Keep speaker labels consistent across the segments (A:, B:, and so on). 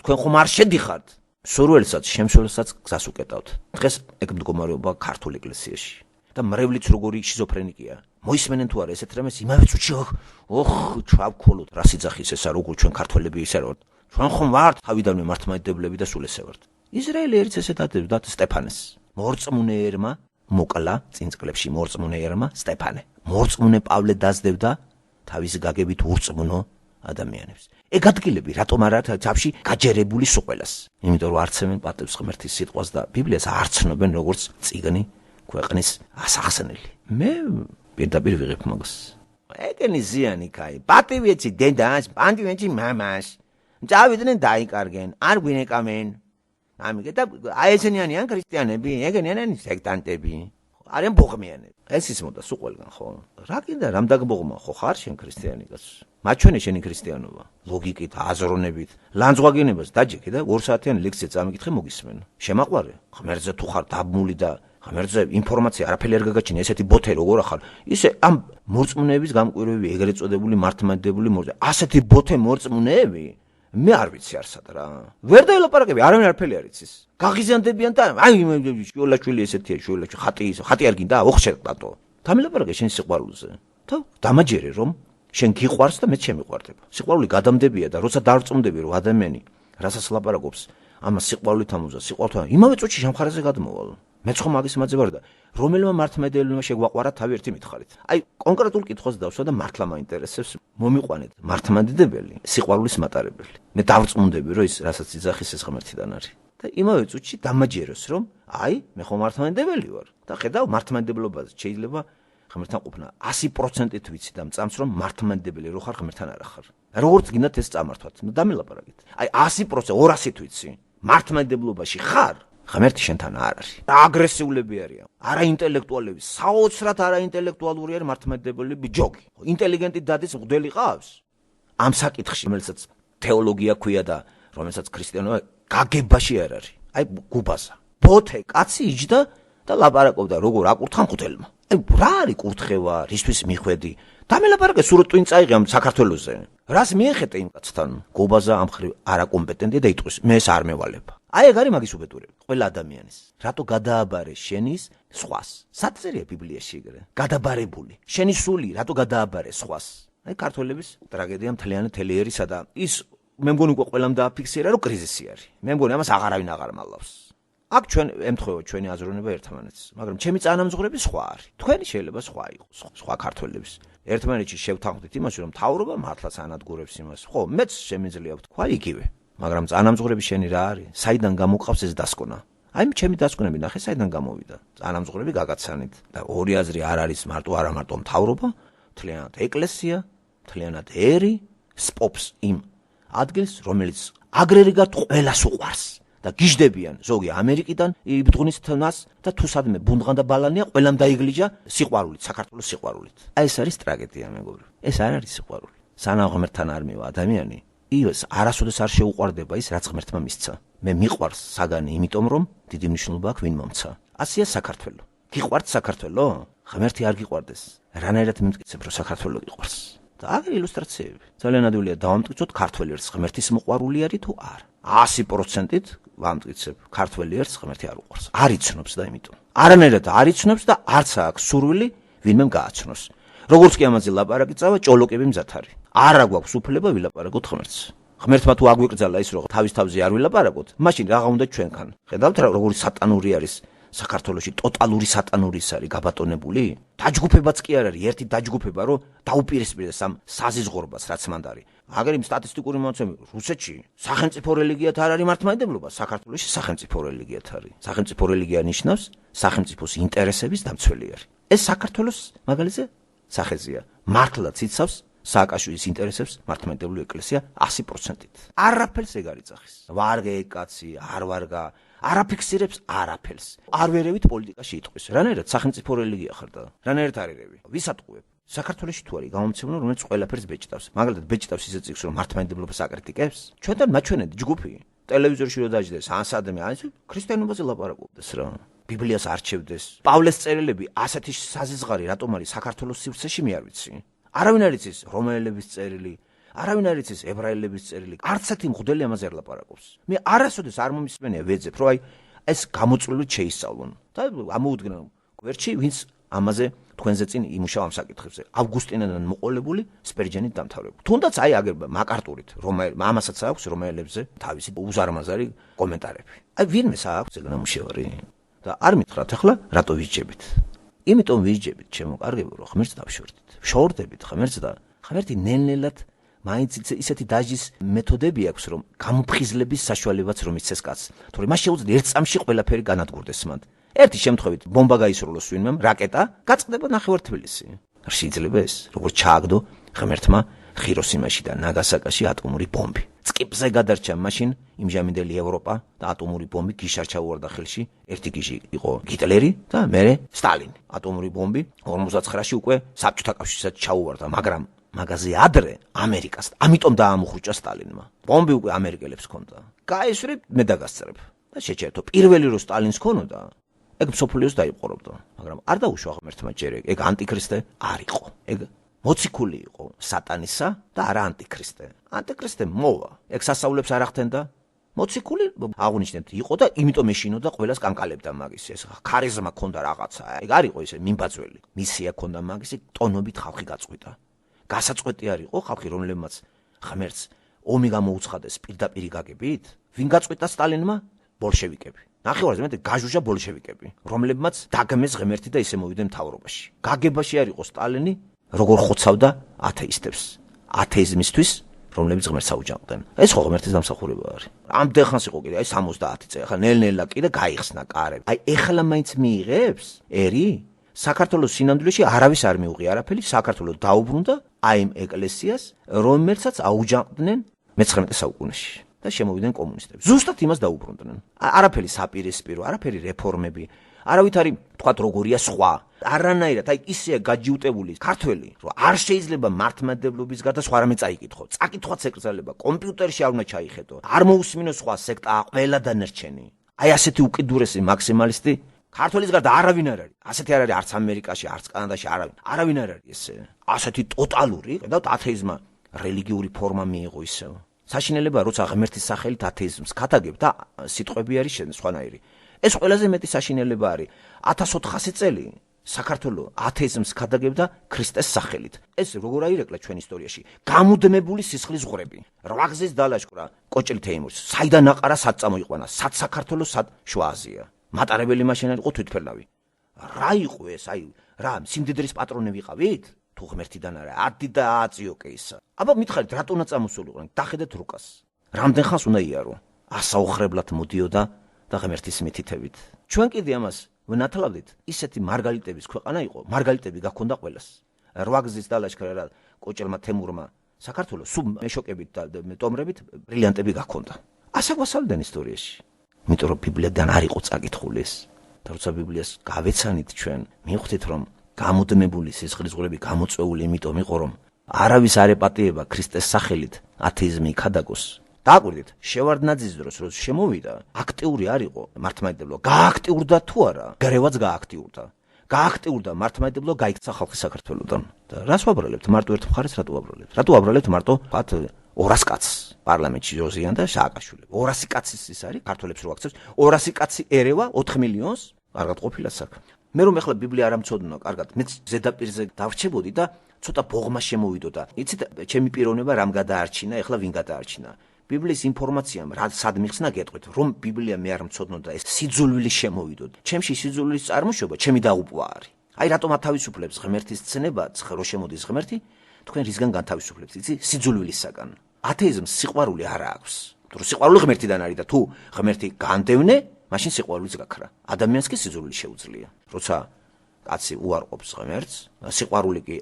A: თქვენ ხომ არ შედიხართ სურვილსაც, შემსრულებელსაც გზას უკეტავთ. დღეს ეგ მდგომარეობა ქართულ ეკლესიაში. და მრევლიც როგორი შიზოფრენიკია. მოისმენენ თუ არა ესეთ რამეს იმავე წუთში ჩავქოლოთ რა სიძახის ესა როგორ ჩვენ ქართველები ისე ვართ. ჩვენ ხომ ვართ თავიდანვე მართლმადიდებლები და სულ ესე ვართ. ისრაელი ერთ ესეთ ატებდა სტეფანეს. მორწმუნეერმა მოკლა წინ წლებში მორწმუნეერმა სტეფანე. მორწმუნე პავლე დაძდებდა თავის გაგებით ურწმუნო ადამიანებს. ეგ ადგილები რატომ არა თავში გაჯერებული სოყველას. იმიტომ რომ არცემენ პატევს ღმერთის სიტყვას და ბიბლიას არ ცნობენ როგორც წიგნი ქვეყნის ასახსნელი. მე პირდაპირ ვიღებ მაგას. ეგენი ზიანი კაი. პატივეცი დედას, პატივეცი მამას. წავიდნენ დაიკარგენ, არ გვინეკამენ. ამიგე და აი ესენი არიან ქრისტიანები, ეგენი არიან სექტანტები. არიან ბოღმიანები. ეს ის მოდა სულ ყველგან ხო? რა კიდე რამ დაგბოღმა ხო ხარ შენ ქრისტიანი კაცო? მაჩვენე შენი ქრისტიანობა. ლოგიკით, აზროვნებით, ლანძღვაგინებას დაჯექე და 2 საათიანი ლექცია წამიკითხე მოგისმენ. შემაყვარე? ღმერთზე თუ ხარ დაბმული და ღმერთზე ინფორმაცია არაფერი არ გაგაჩინე, ესეთი ბოთე როგორ ახარ? ისე ამ მორწმუნეების გამკვირვები, ეგრეთ წოდებული მართლმადიდებლური მორწმუნე. ასეთი ბოთე მორწმუნეები მე არ ვიცი არსად რა. ვერ დაელაპარაკები, არავინ არაფერი არ იცის. გაღიზიანდებიან და აი შიოლაშვილი ესეთია, შიოლაშვილი, ხატი არ გინდა, ოხშე პატო. დამელაპარაკე შენ სიყვარულზე. და დამაჯერე რომ შენ გიყვარს და მეც შემიყვარდება. სიყვარული გადამდებია და როცა დარწმუნდები რომ ადამიანი რასაც ლაპარაკობს, ამას სიყვარულით ამოძა, სიყვარულთან იმავე წუთში შემხარაზე გადმოვალ. მეც ხომ მაგის მაძე ვარ და რომელმა მართლმადიდებლმა შეგვაყვარა თავი ერთი მითხარით. აი კონკრეტულ კითხვას დავსვა და მართლა მაინტერესებს მომიყვანეთ მართლმადიდებელი, სიყვარულის მატარებელი. მე დავწმუნდები რომ ის რასაც იძახის ეს ღმერთიდან არის. და იმავე წუთში დამაჯეროს რომ აი მე ხომ მართლმადიდებელი ვარ და ხედავ მართლმადიდებლობაზე შეიძლება ღმერთთან ყოფნა 100%-ით ვიცი და მწამს რომ მართლმადიდებელი რო ხარ ღმერთთან არ ხარ. როგორც გინდათ ეს წამართვათ. დამელაპარაკეთ. აი 100%, 200-ით ვიცი. მართლმადიდებლობაში ხარ? ღმერთი შენთან არ არის. აგრესიულები არიან. არაინტელექტუალები, საოცრად არაინტელექტუალური არის მართლმადიდებლები ჯოგი. ინტელიგენტი დადის მღვდელი ყავს. ამ საკითხში, რომელსაც თეოლოგია ქვია და რომელსაც ქრისტიანობა გაგებაში არ არის. აი გუბაზა. ბოთე კაცი იჯდა და ლაპარაკობდა როგორ აკურთხა მღვდელმა. აი რა არის კურთხევა, რისთვის მიხვედი? დამელაპარაკე სულ ტვინ წაიღე ამ საქართველოზე. რას მიეხეთე იმ კაცთან? გუბაზა ამ ხრივ არაკომპეტენტია და იტყვის, მე ეს არ მევალებ. აი ეგ არის მაგის უბედურება ყველა ადამიანის. რატო გადააბარე შენის სხვას? საწერია ბიბლიაში ეგრე. გადაბარებული. შენი სული რატო გადააბარე სხვას? აი ქართველების ტრაგედია მთლიანი ერისა და ის მე მგონი უკვე ყველამ დააფიქსირა რომ კრიზისი არის. მე მგონი ამას აღარავინ აღარ მალავს. აქ ჩვენ ემთხვევა ჩვენი აზროვნება ერთმანეთს, მაგრამ ჩემი წანამძღვრები სხვა არის. თქვენი შეიძლება სხვა იყოს, სხვა ქართველების. ერთმანეთში შევთანხმდით იმას რომ მთავრობა მართლაც ანადგურებს იმას. ხო, მეც შემიძლია ვთქვა იგივე. მაგრამ წანამძღვრები შენი რა არის? საიდან გამოყავს ეს დასკვნა? აი ჩემი დასკვნები ნახე საიდან გამოვიდა. წანამძღვრები გაგაცანით და ორი აზრი არ არის არა მარტო მთავრობა, მთლიანად ეკლესია, მთლიანად ერი სპობს იმ ადგილს, რომელიც აგრეგატ ყველას უყვარს და გიждდებიან ზოგი ამერიკიდან იბრძნის თნას და თუ სადმე ბუნდღან და ბალანია ყველამ დაიგლიჯა სიყვარულით, საქართველოს სიყვარულით. აი ეს არის ტრაგედია მეგობრებო. ეს არ არის სიყვარული. სანამ ღმერთთან არ მივა ადამიანი, ის არასოდეს არ შეუყვარდება ის რაც ღმერთმა მისცა. მე მიყვარს საგანი იმიტომ რომ დიდი მნიშვნელობა აქვს ვინ მომცა. ასია საქართველო. გიყვართ საქართველო? ღმერთი არ გიყვარდეს. რანაირად მიმტკიცებ რომ საქართველო გიყვარს? და აგერ ილუსტრაციები. ძალიან ადვილია დავამტკიცოთ ქართველი ერთს ღმერთის მოყვარული არის თუ არა. 100%-ით ვამტკიცებ ქართველი ერთს ღმერთი არ უყვარს. არ იცნობს და იმიტომ. არანაირად არ იცნობს და არც აქვს სურვილი ვინმე გააცნოს. როგორც კი ამაზე ლაპარაკი წავა, ჭოლოკები მზად არის. არ აგვაქვს უფლება ვილაპარაკოთ ღმერთს. ღმერთმა თუ აგვიკრძალა ის რომ თავის თავზე არ ვილაპარაკოთ, მაშინ რა უნდა ჩვენქან? ხედავთ რა როგორი სატანური არის საქართველოში, ტოტალური სატანური ის არის გაბატონებული? დაჯგუფებაც კი არ არის, ერთი დაჯგუფება რომ დაუპირისპირდეს ამ საზიზღურებას რაც მანდ არის. აგერ იმ სტატისტიკური მონაცემები რუსეთში სახელმწიფო რელიგიათ არ არის მართლმადიდებლობა, საქართველოში სახელმწიფო რელიგიათ არის. სახელმწიფო რელიგია ნიშნავს სახელმწიფოს ინტერესების დამცველი არის. ეს საქართველოს მაგალითზე სახეზია. მართლაც იცავს სააკაშვილის ინტერესებს მართლმადიდებლური ეკლესია 100%-ით. არაფერს ეგ არ იცახის. ვარგე კაცი, არ ვარგა, არაფიქსირებს არაფერს. არ ვერევით პოლიტიკაში იტყვის. რანაირად სახელმწიფო რელიგია ხარ და რანაირად არ ერევი. ვისატყუებ. საქართველოში თუ არის გამომცემლო, რომელიც ყველაფერს ბეჭდავს. მაგალითად ბეჭდავს ისე წიგნს, რომ მართლმადიდებლობას აკრიტიკებს. ჩვენთან მაჩვენეთ ჯგუფი. ტელევიზორში რო დაждდეს, ან სადმე, ან ქრისტიანობაზე ლაპარაკობდეს რა. ბიბლიას არჩევდეს. პავლეს წერილები ასეთი საზიზღარი რატომ არის საქართველოს სივრცეში მე არ ვიცი. არავინ არ იცის რომაელების წერილი, არავინ არ იცის ებრაელების წერილი. არც ერთი მღვდელი ამაზე არ ლაპარაკობს. მე არასოდეს არ მომისმენია ვეძებ, რომ ეს გამოწვეული შეისწავლონ. და ამოუდგნენ გვერდში, ვინც ამაზე თქვენზე წინ იმუშავა ამ საკითხებზე. ავგუსტინიდან მოყოლებული სპერჯენით დამთავრებული. თუნდაც აგება მაკარტურით, ამასაც აქვს რომაელებზე თავისი უზარმაზარი კომენტარები. ვინმეს აქვს ზეგანამუშევარი და არ მითხრათ ახლა რატო ვიჯებით. იმიტომ ვიჯებით, ჩემო კარგებო, რომ ღმერთს დავშორდით. შორდებით ღმერთს და ღმერთი ნელ-ნელად მაინც ისეთი დაჟის მეთოდები აქვს, რომ გამოფხიზლების საშუალებაც რომ იცეს კაცს. თორე მას შეუძლია ერთ წამში ყველაფერი განადგურდეს მან. ერთი შემთხვევით ბომბა გაისრულოს ვინმემ, რაკეტა, გაწყდება ნახევარ თბილისი. არ შეიძლება ეს, როგორც ჩააგდო ღმერთმა ხიროსიმაში და ნაგასაკაში ატომური ბომბი. წკიპზე გადარჩა მაშინ იმჟამინდელი ევროპა და ატომური ბომბი გიშარ ჩაუვარდა ხელში. ერთი გიჟი იყო ჰიტლერი და მერე სტალინი. ატომური ბომბი 59-ში უკვე საბჭოთა კავშირსაც ჩაუვარდა, მაგრამ მაგაზე ადრე ამერიკას. ამიტომ დაამუხრუჭა სტალინმა. ბომბი უკვე ამერიკელებს ჰქონდა. გაესვრებ, მე დაგასწრებ. და შეჭერთო. პირველი რო სტალინს ჰქონოდა, ეგ მსოფლიოს დაიპყრობდა, მაგრამ არ დაუშვა ღმერთმა ჯერ ეგ ანტიქრისტე არ იყო. ეგ მოციქული იყო სატანისა და არა ანტიქრისტე. ანტიქრისტე მოვა. ეგ სასწაულებს არ ახდენდა. მოციქული აღნიშნეთ იყო და იმიტომ ეშინოდა ყველას კანკალებდა მაგის. ეს ქარიზმა ჰქონდა რაღაცა. ეგ არ იყო ესე მიმბაძველი. მისია ჰქონდა მაგის, ტონობით ხალხი გაწყვიტა. გასაწყვეტი არ იყო ხალხი, რომლებმაც ღმერთს ომი გამოუცხადეს პირდაპირ გაგებით? ვინ გაწყვიტა სტალინმა? ბოლშევიკები. ნახევარზე მეტი გაჟუჟა ბოლშევიკები, რომლებმაც დაგმეს ღმერთი და ისე მოვიდნენ მთავრობაში. გაგებაში არ იყო სტალინი, როგორ ხოცავდა ათეისტებს. ათეიზმისთვის, რომლებიც ღმერთს აუჯანყდნენ. ეს ხო ღმერთის დამსახურება არის. ამდენ ხანს იყო კიდე 70 წელი, ახლა ნელ-ნელა კიდე გაიხსნა კარები. ეხლა მაინც მიიღებს ერი? საქართველოს სინამდვილეში არავის არ მიუღია არაფერი, საქართველოს დაუბრუნდა იმ ეკლესიას, რომელსაც აუჯანყდნენ მე-19 საუკუნეში. და შემოვიდნენ კომუნისტები. ზუსტად იმას დაუბრუნდნენ. არაფერი საპირისპირო, არაფერი რეფორმები, არავითარი თქვათ როგორია სხვა. არანაირად, ისეა გაჯიუტებული ქართველი, რომ არ შეიძლება მართლმადიდებლობის გარდა სხვა რამე წაიკითხო. წაკითხვაც ეკრძალება, კომპიუტერში არ უნდა ჩაიხედო. არ მოусმინო სხვა სექტა, ყველა დანარჩენი. ასეთი უკიდურესი მაქსიმალისტი ქართველის გარდა არავინ არ არის. ასეთი არ არის არც ამერიკაში, არც კანადაში, არავინ არ არის ესე. ასეთი ტოტალური, ხედავთ, ათეიზმა რელიგიური ფორმა მიიღო ისევ. საშინელება როცა ღმერთის სახელით ათეიზმს ქადაგებ და სიტყვები არის სხვანაირი. ეს ყველაზე მეტი საშინელება არის 1400 წელი საქართველოს ათეიზმს ქადაგებდა ქრისტეს სახელით. ეს როგორ აირეკლა ჩვენ ისტორიაში? გამუდმებული სისხლის ღვრები. 8 გზის დალაშქრა კოჭლი თეიმურს. საიდან აყარა სად წამოიყვანა? სად საქართველოს, სად შუა აზია. მატარებელი მაშინ იყო თვითფერლავი. რა იყო ეს? რა სიმდიდრის პატრონი ვიყავით? თუ ღმერთიდან არა, ადი და აწიოკე ისა. აბა მითხარით, რატო უნდა წამოსულიყვნენ? დახედეთ რუკას. რამდენ ხანს უნდა იარო? ასაუხრებლად მოდიოდა და ღმერთის მითითებით. ჩვენ კიდე ამას ვნათლავდით, ისეთი მარგალიტების ქვეყანა იყო, მარგალიტები გაქონდა ყველას. 8 გზის დალაშქრა რა კოჭელმა თემურმა საქართველოს სულ მეშოკებით და ტომრებით ბრილიანტები გაქონდა. ასაგვასალდნენ ისტორიაში. იმიტომ რომ ბიბლიიდან არ იყო წაკითხული ეს. და როცა ბიბლიას გავეცანით ჩვენ, მივხვდით რომ გამუდმებული სისხლის ღვრები გამოწვეული იმიტომ იყო რომ არავის არ ეპატიება ქრისტეს სახელით ათეიზმი იქადაგოს. დააკვირდით, შევარდნაძის დროს რო შემოვიდა, აქტიური არ იყო მართლმადიდებლო. გააქტიურდა თუ არა? გრევაც გააქტიურდა. გააქტიურდა მართლმადიდებლო, გაიქცა ხალხი საქართველოსთან. და რას ვაბრალებთ? მარტო ერთ მხარეს რატო ვაბრალებთ? რატო ვაბრალებთ მარტო ფათ 200 კაცს პარლამენტში ჯოზიან და შააკაშვილი. 200 კაცის ის არის, ქართველებს რო აქცევს, 200 კაცი ერევა 4 მილიონს, კარგად ყოფილა საქმე. მე რომ ეხლა ბიბლია არ ამცოდნო, კარგად, მე ზედაპირზე დავრჩებოდი და ცოტა ბოღმა შემოვიდოდა. იცით, ჩემი პიროვნება რამ გადაარჩინა, ეხლა ვინ გადაარჩინა? ბიბლიის ინფორმაციამ რა სად მიხსნა გეტყვით, რომ ბიბლია მე არ მცოდნო და ეს სიძულვილი შემოვიდოდა. ჩემში სიძულვილის წარმოშობა ჩემი დაუპვა არის. რატომ ათავისუფლებს ღმერთის ცნება, რო შემოდის ღმერთი, თქვენ რისგან განთავისუფლებთ, იცი? სიძულვილისაგან. ათეიზმს სიყვარული არ აქვს. თუ სიყვარული ღმერთიდან არის და თუ ღმერთი განდევნე, მაშინ სიყვარულიც გაქრა. ადამიანს კი სიძულვილი შეუძლია. როცა კაცი უარყოფს ღმერთს, სიყვარული კი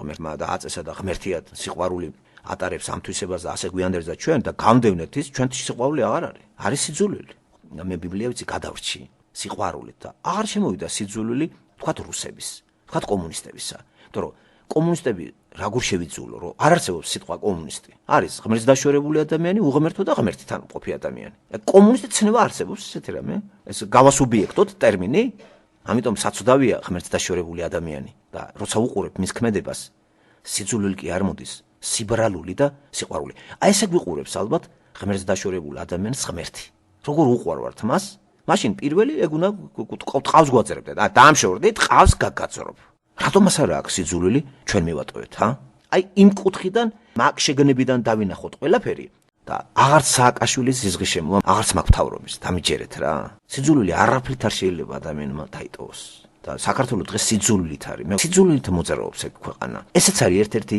A: ღმერთმა დააწესა და ღმერთია სიყვარული ატარებს ამ თვისებას და ასე გვიანდელს და ჩვენ და გამდევნეთ ის ჩვენთვის სიყვარული აღარ არის. არის სიძულვილი. მე ბიბლია ვიცი გადავრჩი სიყვარულით და აღარ შემოვიდა სიძულვილი თქვათ რუსების, თქვათ კომუნისტებისა. იმიტომ რომ კომუნისტები როგორ შევიძულო, რომ არ არსებობს სიტყვა კომუნისტი. არის ღმერთს დაშორებული ადამიანი, უღმერთო და ღმერთთან მყოფი ადამიანი. კომუნისტი ცნება არსებობს ესეთი რამე? ეს გავასუბიექტოთ ტერმინი? ამიტომ საცუდავია ღმერთს დაშორებული ადამიანი და როცა უყურებ მის ქმედებას, სიძულვილი კი არ მოდის. სიბრალული და სიყვარული. აი ესე გვიყურებს ალბათ ღმერთს დაშორებული ადამიანის ღმერთი. როგორ უყვარვართ მას? მაშინ პირველი ეგ უნდა ყავს გვაწერებდეთ. დაამშორდით, ყავს გაგაცრობ. რატომ ასე რა აქვს სიძულვილი ჩვენ მივატოვეთ, ჰა? აი იმ კუთხიდან მაგ შეგნებიდან დავინახოთ ყველაფერი და აღარც სააკაშვილის ზიზღის შემოვა, აღარც მაგთავრობის, დამიჯერეთ რა. სიძულვილი არაფრით არ შეიძლება ადამიანმა დაიტოვოს. და საქართველოს დღეს სიძულვილით არის. მე სიძულვილით მოძრაობს ეგ ქვეყანა. ესეც არის ერთ-ერთი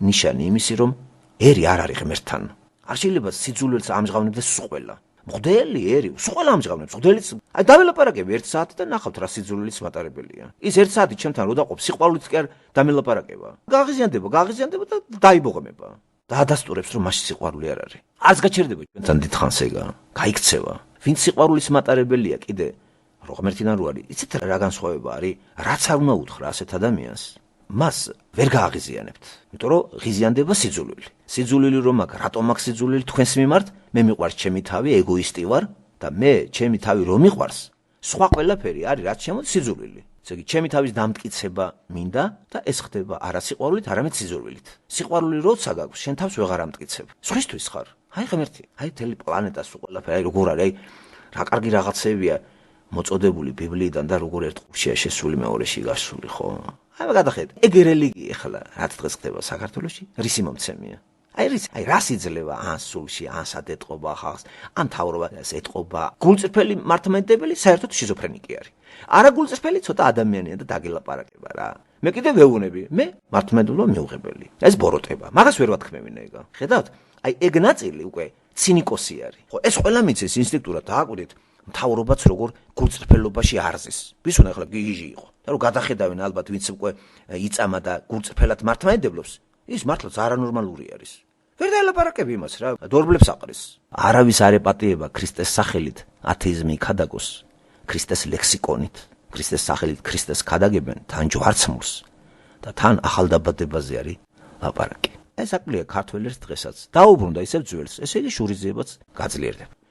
A: ნიშანი იმისი, რომ ერი არ არის ღმერთთან. არ შეიძლება სიძულვილს ამჟღავნებდეს სყველა. მღვდელი ერი, სყველა ამჟღავნებს. მღვდელიც აი დაველაპარაკები 1 საათი და ნახავთ რა სიძულვილის მატარებელია. ის 1 საათი ჩემთან რო დაყოფ, სიყვარულით კი არ დამელაპარაკება. გაღიზიანდება და დაიბოღმება. და ადასტურებს რომ მაშინ სიყვარული არ არის. არც გაჩერდება ჩვენთან დიდხანს ეგა. გაიქცევა. ვინც სიყვარულის მატარებელია კიდე რო ღმერთიდან რო არის, იცით რა განსხვავება არის? რაც არ უნდა უთხრა ასეთ ადამიანს, მას ვერ გააღიზიანებთ. იმიტომ რომ ღიზიანდება სიძულვილი. სიძულვილი რომ აქ, რატომ აქ სიძულვილი თქვენს მიმართ? მე მიყვარს ჩემი თავი, ეგოისტი ვარ და მე ჩემი თავი რომ მიყვარს, სხვა ყველაფერი არის რაც შემოდის სიძულვილი. ესე იგი, ჩემი თავის დამტკიცება მინდა და ეს ხდება არა სიყვარულით, არამედ სიძულვილით. სიყვარული როცა გაქვს, შენ თავს ვეღარ ამტკიცებ. სხვისთვის ხარ. აი ღმერთი, აი მთელი პლანეტას ყველაფერი, აი როგორ არის, აი რა კარგი რაღაცებია მოწოდებული ბიბლიიდან და როგორ ერთ ყურშია შესული მეორეში გასული, ხო? აი გადახედეთ. ეგ რელიგია ხლა, რაც დღეს ხდება საქართველოში, რისი მომცემია? აი რას იძლევა ან სულში, ან სადეთყობა ხალხს, ან თავრობას ეთყობა. გულწრფელი მართლმადიდებელი საერთოდ შიზოფრენიკი არის. არა გულწრფელი ცოტა ადამიანია და დაგელაპარაკება რა. მე კიდე ვეუბნები, მე მართლმადიდებლობა მიუღებელი. ეს ბოროტება. მაგას ვერ ვათქმევინა ეგა. ხედავთ? აი ეგ ნაწილი უკვე ცინიკოსი არის. ხო, ეს ყველა მიცეს ინსტინქტურად დააკვირდით. მთავრობაც როგორ გულწრფელობაში არზის. ვის უნდა ახლა გიჟი იყო. და რომ გადახედავენ ალბათ ვინც უკვე იწამა და გულწრფელად მართლმადიდებლობს, ის მართლაც არანორმალური არის. ვერ დაელაპარაკები იმას რა, დორბლებს აყრის. არავის არ ეპატიება ქრისტეს სახელით ათეიზმი ქადაგოს, ქრისტეს ლექსიკონით, ქრისტეს სახელით ქრისტეს ქადაგებენ თან ჯვარცმულს და თან ახალდაბადებაზე არის ლაპარაკი. ეს აკლია ქართველებს დღესაც. დაუბრუნდა ისევ ძველს, ესე იგი შურიზიებაც გაძლიერდება.